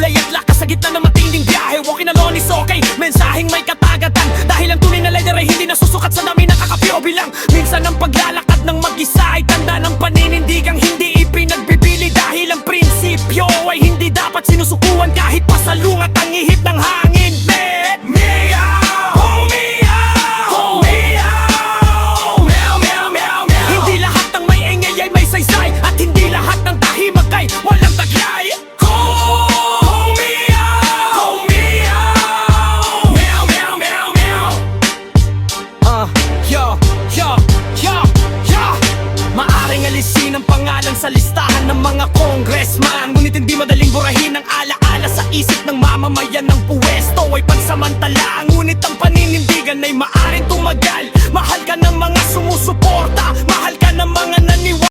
kulay at lakas sa gitna ng matinding biyahe. Walking alone is okay, mensaheng may katagatan. Dahil ang tunay na leader ay hindi nasusukat sa dami ng kakapyo bilang. Minsan ang paglalakad ng mag-isa ay tanda ng paninindigang hindi ipinagbibili. Dahil ang prinsipyo ay hindi dapat sinusukuan kahit pasalungat ang ihip ng hangin. Bet me out, hold me out, hold me out. Meow, meow, meow, meow. Hindi lahat ng may engel ay may saysay, at hindi lahat ng tahimik ay walang taglay. Hold me out, hold me out. Meow, meow, meow, meow. Yo, yo, yo, yo. Maaring alisin ang pangalan sa listahan ng mga congressman, ngunit hindi madaling burahin ang alaala sa isip ng mamamayan ng puwesto ay pansamantala. Ang